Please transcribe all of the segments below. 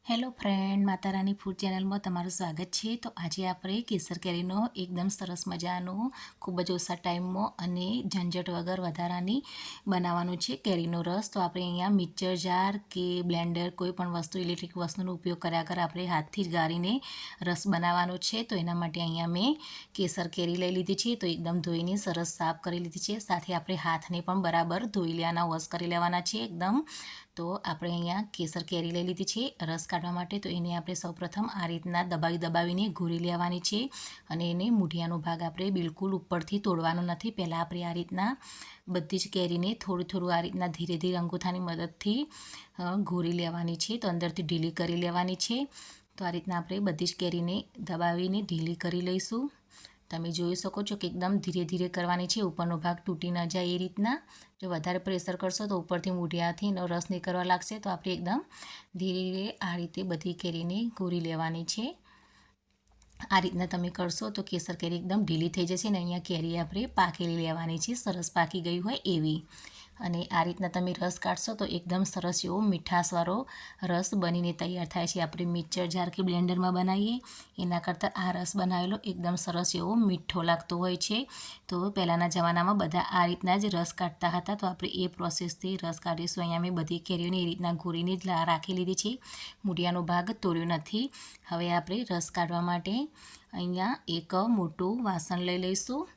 Hello friend, માતા રાની food ચેનલમાં તમારું સ્વાગત છે. તો આજે આપણે કેસર કેરીનો એકદમ સરસ મજાનો ખૂબ જ ઓછા ટાઈમમાં અને ઝંઝટ વગર વધારાની બનાવવાનું છે કેરીનો રસ. તો આપણે અહીંયા મિક્સર જાર કે બ્લેન્ડર કોઈ પણ વસ્તુ ઇલેક્ટ્રિક વસ્તુનો ઉપયોગ કર્યા વગર આપણે હાથથી જ ગાળીને રસ બનાવવાનો છે. તો એના માટે અહીંયા મેં કેસર કેરી લઈ લીધી છે. તો એકદમ ધોઈને સરસ સાફ કરી લીધી છે. સાથે આપણે હાથને પણ બરાબર ધોઈ લેવાના, વોશ કરી લેવાના છે એકદમ. તો આપણે અહીંયા કેસર કેરી લઈ લીધી છે રસ કાઢવા માટે. તો એને આપણે સૌપ્રથમ આ રીતના દબાવીને ઘૂરી લેવાની છે અને એને મૂઠિયાનો ભાગ આપણે બિલકુલ ઉપરથી તોડવાનો નથી. પહેલાં આપણે આ રીતના બધી જ કેરીને થોડું આ રીતના ધીરે ધીરે અંગૂઠાની મદદથી ઘૂરી લેવાની છે. તો અંદરથી ઢીલી કરી લેવાની છે. તો આ રીતના આપણે બધી જ કેરીને દબાવીને ઢીલી કરી લઈશું. તમે જોઈ શકો છો કે એકદમ ધીરે ધીરે કરવાની છે, ઉપરનો ભાગ તૂટી ન જાય એ રીતના. જો વધારે પ્રેશર કરશો તો ઉપરથી મૂઠિયાથી રસ નીકળવા લાગશે. તો આપણે એકદમ ધીરે ધીરે આ રીતે બધી કેરીને ઘૂરી લેવાની છે. આ રીતના તમે કરશો તો કેસર કેરી એકદમ ઢીલી થઈ જશે. અને અહીંયા કેરી આપણે પાકેલી લેવાની છે, સરસ પાકી ગઈ હોય એવી. અને આ રીતના તમે રસ કાઢશો તો એકદમ સરસ એવો મીઠાશવાળો રસ બનીને તૈયાર થાય છે. આપણે મિક્સર જાર કે બ્લેન્ડરમાં બનાવીએ એના કરતાં આ રસ બનાવેલો એકદમ સરસ એવો મીઠો લાગતો હોય છે. તો પહેલાંના જમાનામાં બધા આ રીતના જ રસ કાઢતા હતા. તો આપણે એ પ્રોસેસથી રસ કાઢીશું. અહીંયા મેં બધી કેરીઓને એ રીતના ઘૂરીને જ રાખી લીધી છે, મૂઠિયાનો ભાગ તોડ્યો નથી. હવે આપણે રસ કાઢવા માટે અહીંયા એક મોટું વાસણ લઈ લઈશું.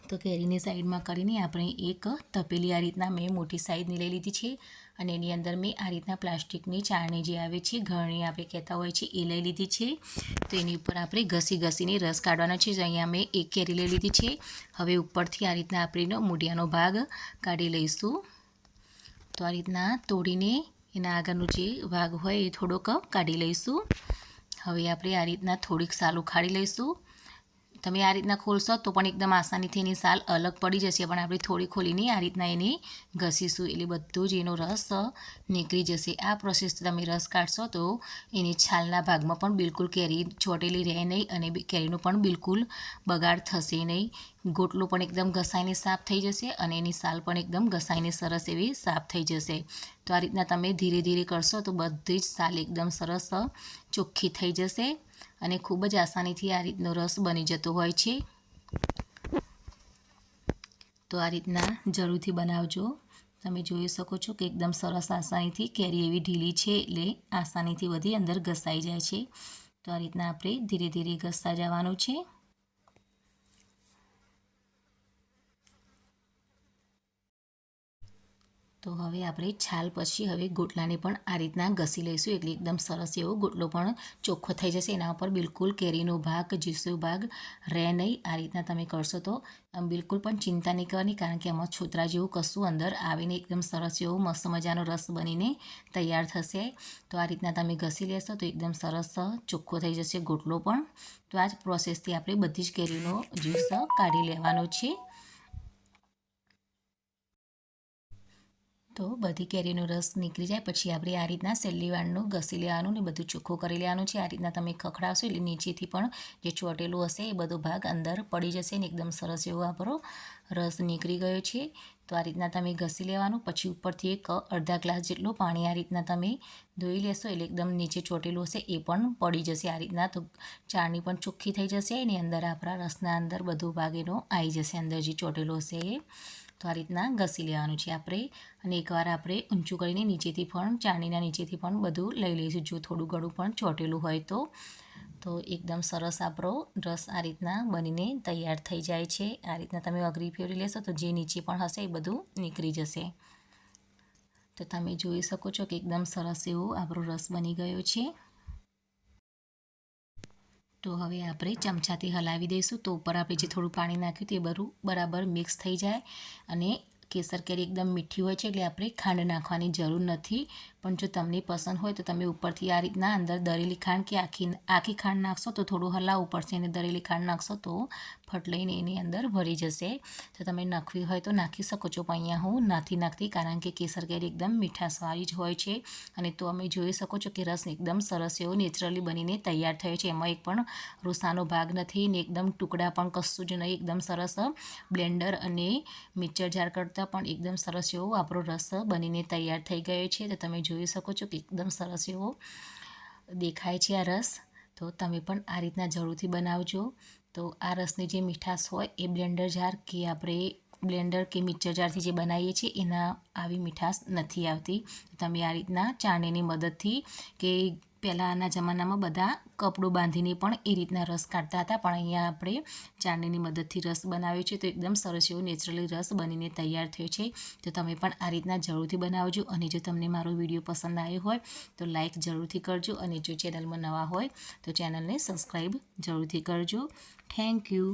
તો કેરીની સાઈડમાં કરીને આપણે એક તપેલી આ રીતના મેં મોટી સાઈઝની લઈ લીધી છે. અને એની અંદર મેં આ રીતના પ્લાસ્ટિકની ચાળણી જે આવે છે, ઘરણી આપણે કહેતા હોય છે, એ લઈ લીધી છે. તો એની ઉપર આપણે ઘસીને રસ કાઢવાનો છે. અહીંયા મેં એક કેરી લઈ લીધી છે. હવે ઉપરથી આ રીતના આપણે મૂઠિયાનો ભાગ કાઢી લઈશું. તો આ રીતના તોડીને એના આગળનો જે ભાગ હોય એ થોડોક કાઢી લઈશું. હવે આપણે આ રીતના થોડીક સાલ ઉખાડી લઈશું. તમે આ રીતના ખોલશો તો પણ એકદમ આસાનીથી એની સાલ અલગ પડી જશે. પણ આપણે થોડી ખોલીને આ રીતના એને ઘસીશું એટલે બધો જ એનો રસ નીકળી જશે. આ પ્રોસેસથી તમે રસ કાઢશો તો એની છાલના ભાગમાં પણ બિલકુલ કેરી ચોટેલી રહે નહીં અને કેરીનું પણ બિલકુલ બગાડ થશે નહીં. ગોટલો પણ એકદમ ઘસાઈને સાફ થઈ જશે અને એની સાલ પણ એકદમ ઘસાઈને સરસ એવી સાફ થઈ જશે. તો આ રીતના તમે ધીરે ધીરે કરશો તો બધી જ સાલ એકદમ સરસ ચોખ્ખી થઈ જશે અને ખૂબ જ આસાનીથી આ રીતનો રસ બની જતો હોય છે. તો આ રીતના જરૂરથી બનાવજો. તમે જોઈ શકો છો કે એકદમ સરસ આસાનીથી કેરી એવી ઢીલી છે એટલે આસાનીથી બધી અંદર ઘસાઈ જાય છે. તો આ રીતના આપણે ધીરે ધીરે ઘસતા જવાનું છે. તો હવે આપણે છાલ પછી હવે ગોટલાને પણ આ રીતના ઘસી લઈશું એટલે એકદમ સરસ એવો ગોટલો પણ ચોખ્ખો થઈ જશે. એના ઉપર બિલકુલ કેરીનો ભાગ, જીસો ભાગ રહે નહીં. આ રીતના તમે કરશો તો બિલકુલ પણ ચિંતા નહીં કરવાની, કારણ કે આમાં છોતરા જેવું કશું અંદર આવીને એકદમ સરસ એવો મસ્ત મજાનો રસ બનીને તૈયાર થશે. તો આ રીતના તમે ઘસી લેશો તો એકદમ સરસ ચોખ્ખો થઈ જશે ગોટલો પણ. તો આ જ પ્રોસેસથી આપણે બધી જ કેરીનો જ્યુસ કાઢી લેવાનો છે. તો બધી કેરીનો રસ નીકળી જાય પછી આપણે આ રીતના છેલ્લી વારનું ઘસી લેવાનું ને બધું ચોખ્ખું કરી લેવાનું છે. આ રીતના તમે ખખડાવશો એટલે નીચેથી પણ જે ચોટેલું હશે એ બધો ભાગ અંદર પડી જશે ને એકદમ સરસ એવો આપણો રસ નીકળી ગયો છે. તો આ રીતના તમે ઘસી લેવાનું. પછી ઉપરથી એક અડધા ગ્લાસ જેટલું પાણી આ રીતના તમે ધોઈ લેશો એટલે એકદમ નીચે ચોટેલું હશે એ પણ પડી જશે. આ રીતના તો ચાળણી પણ ચોખ્ખી થઈ જશે એની અંદર આપણા રસના અંદર બધો ભાગ એનો આવી જશે, અંદર જે ચોટેલું હશે એ. તો આ રીતના ઘસી લેવાનું છે આપણે. અને એકવાર આપણે ઊંચું કરીને નીચેથી પણ ચાળણીના નીચેથી પણ બધું લઈ લઈશું જો થોડું ઘણું પણ ચોટેલું હોય તો. તો એકદમ સરસ આપણો રસ આ રીતના બનીને તૈયાર થઈ જાય છે. આ રીતના તમે અગરી ફેરવી લેશો તો જે નીચે પણ હશે એ બધું નીકળી જશે. તો તમે જોઈ શકો છો કે એકદમ સરસ એવો આપણો રસ બની ગયો છે. તો હવે આપણે ચમચાથી હલાવી દઈશું તો ઉપર આપણે જે થોડું પાણી નાખ્યું તે બધું બરાબર મિક્સ થઈ જાય. અને કેસર કેરી એકદમ મીઠી હોય છે એટલે આપણે ખાંડ નાખવાની જરૂર નથી. પણ જો તમને પસંદ હોય તો તમે ઉપરથી આ રીતના અંદર દળેલી ખાંડ કે આખી ખાંડ નાખશો તો થોડું હલાવવું પડશે અને દળેલી ખાંડ નાખશો તો ફટ લઈને એની અંદર ભરી જશે. તો તમે નાખવી હોય તો નાખી શકો છો, પણ અહીંયા હું નથી નાખતી કારણ કે કેસર કેરી એકદમ મીઠાશવાળી જ હોય છે. અને તો અમે જોઈ શકો છો કે રસ એકદમ સરસ એવો નેચરલી બનીને તૈયાર થયો છે. એમાં એક પણ રોસાનો ભાગ નથી ને એકદમ ટુકડા પણ કશું જ નહીં. એકદમ સરસ બ્લેન્ડર અને મિક્સર જાર કરતાં પણ એકદમ સરસ એવો આપણો રસ બનીને તૈયાર થઈ ગયો છે. તો તમે જોઈ શકો છો કે એકદમ સરસ એવો દેખાય છે આ રસ. તો તમે પણ આ રીતના જરૂરથી બનાવજો. તો આ રસની જે મીઠાશ હોય એ બ્લેન્ડર જાર કે આપણે બ્લેન્ડર કે મિક્સર જારથી જે બનાવીએ છીએ એના આવી મીઠાશ નથી આવતી. તમે આ રીતના ચાળણીની મદદથી કે પહેલાંના જમાનામાં બધા કપડું બાંધીને પણ એ રીતના રસ કાઢતા હતા, પણ અહીંયા આપણે ચાળણીની મદદથી રસ બનાવ્યો છે તો એકદમ સરસ એવો નેચરલી રસ બનીને તૈયાર થયો છે. તો તમે પણ આ રીતના જરૂરથી બનાવજો. અને જો તમને મારો વિડીયો પસંદ આવ્યો હોય તો લાઈક જરૂરથી કરજો, અને જો ચેનલમાં નવા હોય તો ચેનલને સબસ્ક્રાઈબ જરૂરથી કરજો. Thank you.